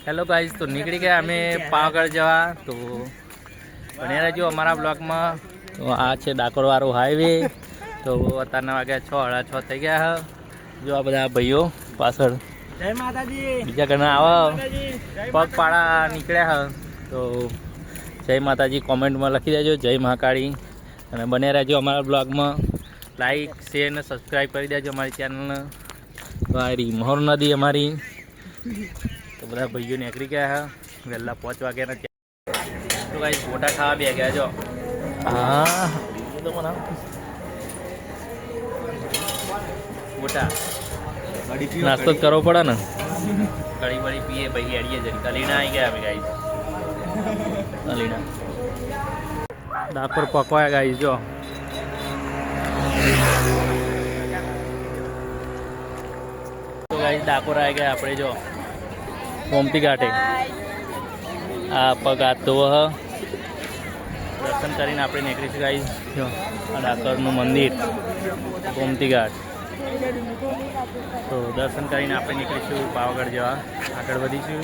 Hello guys, તો નીકળી ગયા અમે પાવાગઢ જવા. તો બન્યા રહેજો અમારા બ્લોગમાં. તો આ છે ડાકોરવાળો હાઈવે. તો અત્યારના વાગ્યા 6:30 થઈ ગયા. જો આ બધા ભાઈઓ પાછળ જય માતાજી બીજા ઘણા આવા પગપાળા નીકળ્યા હ. તો જય માતાજી કોમેન્ટમાં લખી દેજો, જય મહાકાળી. અને બન્યા રહેજો અમારા બ્લોગમાં. લાઈક શેર અને સબસ્ક્રાઈબ કરી દેજો અમારી ચેનલને. તો આ રીમહોર નદી અમારી. તો બધા ભાઈઓ નીકળી ગયા હા વહેલા 5 વાગ્યાના. તો ભાઈ ફોટા ખાવા બે ગયા જો. હા તો મને ફોટા નાસ્તો જ કરવો પડે ને. કડી બળી પીએ પછી હેડીએ જઈએ. કલીણા આવી ગયા અમે ગાઈસ. કલીણા ડાકોર પકવાયા ગાઈસ જો. તો ગાઈસ ડાકોર આવી ગયા આપણે જો ગોમતી ઘાટે. આ પગ હાથ ધોવો દર્શન કરીને આપણે નીકળીશું ગાઈસ જો. આ ડાકોરનું મંદિર ગોમતી ઘાટ. તો દર્શન કરીને આપણે નીકળીશું પાવાગઢ જવા. આગળ વધીશું.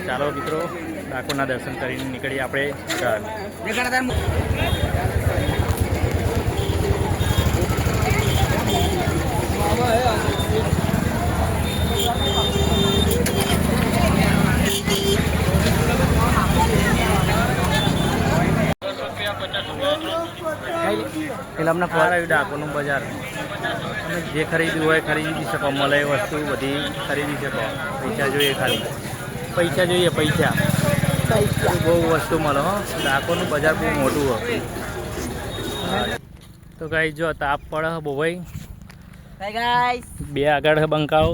ચાલો મિત્રો, ડાકોરના દર્શન કરીને નીકળીએ આપણે આગળ. ડાકોરનું બજાર. તમે જે ખરીદ્યું હોય ખરીદી શકો, મળે એ વસ્તુ બધી ખરીદી શકો. પૈસા જોઈએ, ખાલી પૈસા જોઈએ. પૈસા બહુ વસ્તુ મળે હો. ડાકોરનું બજાર બહુ મોટું હતું. તો ગાઈસ જો તાપ પડે બહુ ભાઈ. બે આગળ હ બંકાઓ,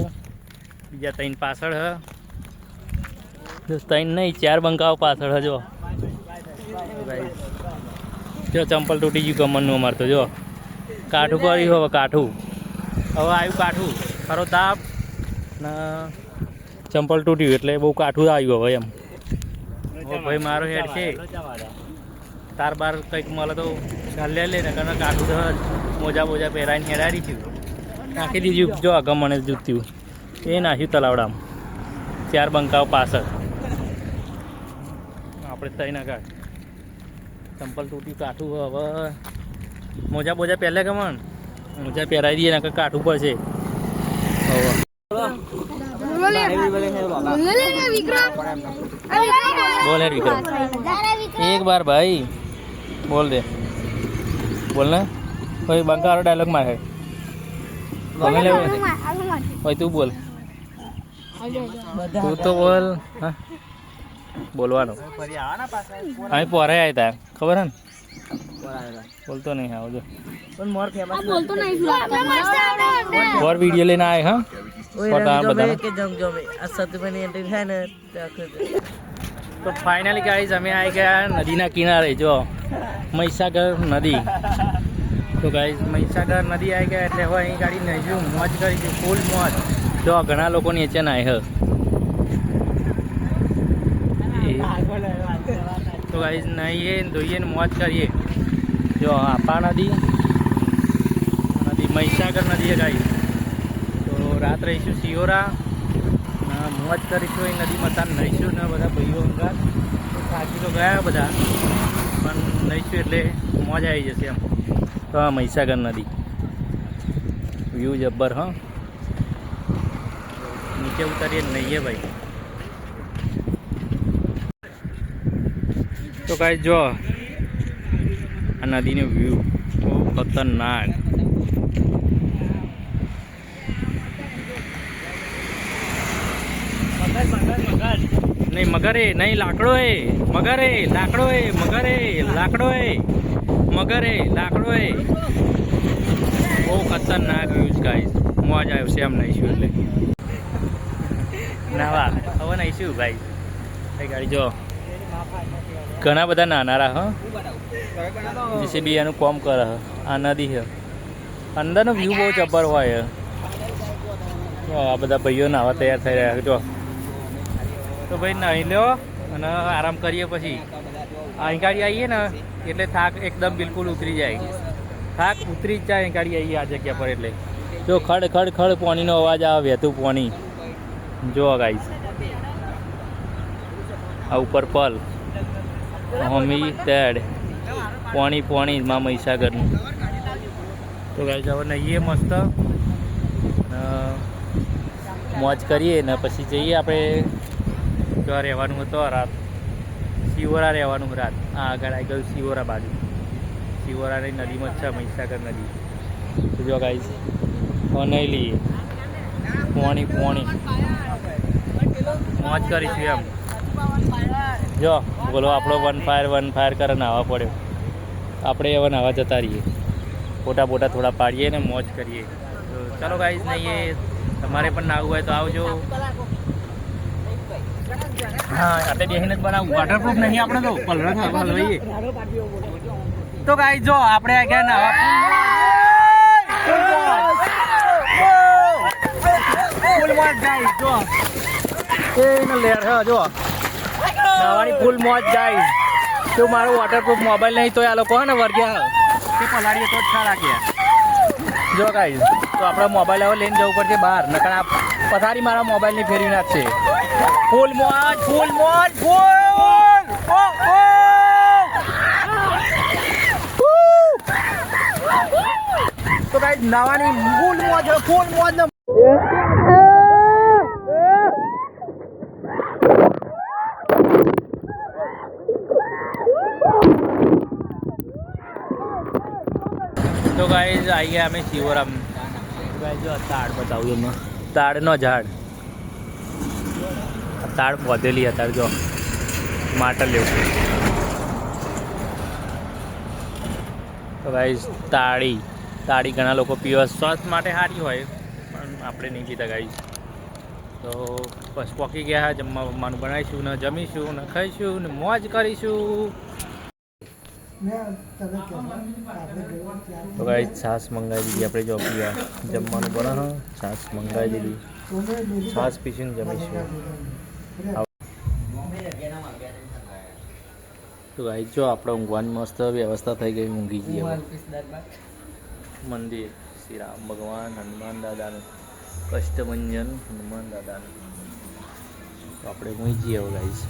બીજા 3 પાછળ હ. 3 નહીં 4 બંકાઓ પાછળ હ જો. જો ચંપલ તૂટી ગયું કમરનું અમારે. તો જો કાઠું કર્યું હવે. કાઠું હવે આવ્યું. કાઠું ખરો તાપ ને ચંપલ તૂટ્યું એટલે બહુ કાઠું આવ્યું હવે એમ. ભાઈ મારો હેડ છે. તાર બાર કંઈક મળે તો ચાલે લે ને. કારણ કાઠું તો મોજા બોજા પહેરાઈને હેરાડી થયું. નાખી દીધું જો આગળ મને જૂત્યું એ નાખ્યું તલાવડામાં. 4 બંકાઓ પાછળ આપણે 3 આગળ. ચંપલ તૂટ્યું કાઠું હવે. મોજા બોજા પહેલે કમણ મોજા પહેરાવી દઈએ ને કાઠું પડશે હવે. બોલ હે વિક્રમ એક બાર ભાઈ બોલ દે. બોલ ને ભાઈ બંકારો ડાયલોગ મારે. બોલે લે ભાઈ તું બોલ. તું તો બોલ. હા બોલવાનું. અહીં પોરે આવ્યા હતા ખબર હે ને. બોલતો નહીં આવજો. और वीडियो लेना आए हाँ तो फाइनली गाइस हमें आ गया नदी ना किनारे जो મહીસાગર નદી. તો ગાઈસ મહીસાગર નદી આવી ગયા એટલે હવે અહીં ગાડી નહીં મોજ કરી છે. ફૂલ મોજ. જો ઘણા લોકો નીચે ના હ. તો ગાઈસ નહીએ ધોઈએ ને મોજ કરીએ. જો આપા નદી મહીસાગર નદી હે ગાઈસ. તો રાત રહીશું સિયોરા. મોજ કરીશું એ નદીમાં. તાર નહીશું ને બધા ભાઈઓ અંગાર. થાકી તો ગયા બધા પણ નહીશું એટલે મોજ આવી જશે એમ. તો આ મહીસાગર નદી વ્યૂ જબ્બર. હા નીચે ઉતારીએ નહીએ ભાઈ. તો ગાઈસ જો આ નદીનો વ્યૂ બહુ ખતરનાક. નહીં મગર એ નહીં લાકડો એ મગર એ લાકડો એ મગર એ લાકડો એ મગર એ લાકડો એ. બહુ ખતરનાક વ્યૂઝ ગાઈસ. મોજ આવ્યો છે એમ નહીશું એટલે નાવા. હવે નહીશું ભાઈ. ભાઈ ગાડી જો ઘણા બધા નાનારા હ જેસીબી એનું કોમ કરે હ. આ નદી છે. અંદરનો વ્યૂ બહુ જબ્બર હોય. આ બધા ભાઈઓ નાવા તૈયાર થઈ રહ્યા જો. તો ભાઈ નાહી લો અને આરામ કરીએ. પછી અહીં ગાડી આવીએ ને એટલે થાક એકદમ બિલકુલ ઉતરી જાય. થાક ઉતરી જ જાય અહીં ગાડી આવીએ આ જગ્યા પર એટલે. જો ખડ ખડ ખડ પાણીનો અવાજ આવે વહેતું પાણી જો ગાઈસ આ ઉપર પલ હોમી તેડ પાણી પાણી માં મહીસાગરનું તો ગાઈસ હવે નહીએ મસ્ત મોજ કરીએ ને પછી જઈએ આપણે ત્યાં રહેવાનું હતું રાત શિવોરા રહેવાનું રાત આગળ આવી ગયું શિવોરા બાજુ શિવોરાની નદીમાં છે મહીસાગર નદી તો જો ગાઈસ નહીં લઈએ પોણી મોજ કરીશું એમ જો બોલો આપણો વન ફાયર કરે નાહવા પડ્યો આપણે હવે નાહવા જતા રહીએ ફોટા થોડા પાડીએ ને મોજ કરીએ તો ચાલો ગાઈસ નહીં તમારે પણ નાહવું હોય તો આવજો હા આપણે બેસીને જ બનાવું વોટરપ્રૂફ નહીં આપણે તો હલવાઈએ તો ગાઈસ જો આપણે આગળ નાહવા ફૂલ મોજ ગાઈસ જો એને લેર હે જો નાવાની ફૂલ મોજ ગાઈસ તો મારો વોટરપ્રૂફ મોબાઈલ નહીં તો આ લોકો હે ને વર્ગ્યા તે પલાડીએ તો જ સારા ગયા જો ગાઈસ તો આપણા મોબાઈલ હવે લઈને જવું પડશે બહાર નકર આ પથારી મારા મોબાઈલની ફેરવી નાખશે ફૂલ મોજ તો ગાઈસ નાવાની ફૂલ મોજ ને તો ગાઈસ આવી ગયા અમે શિવરામ ગાઈસ જો તાડ બતાવું એમાં તાડનો ઝાડ તાડ બોધેલી અત્યારે જો માટલ લેવું તો ગાઈસ તાળી ઘણા લોકો પીવા સ્વાસ્થ્ય માટે સારી હોય પણ આપણે નહીં પીતા ગાઈસ તો બસ પોકી ગયા જમવાનું બનાવીશું ને જમીશું ને ખાઈશું ને મોજ કરીશું તો ગાઈસ છાશ મંગાવી દીધી આપણે જો પીવા જમવાનું બને છાશ મંગાવી દીધી છાશ પીશું જમીશું તો ગાઈસ જો આપણે ઊંઘવાની મસ્ત વ્યવસ્થા થઈ ગઈ ઊંઘી જઈએ મંદિર શ્રી રામ ભગવાન હનુમાન દાદાનું કષ્ટભંજન હનુમાન દાદાનું તો આપણે ઊંઘી જઈએ ગાઈસ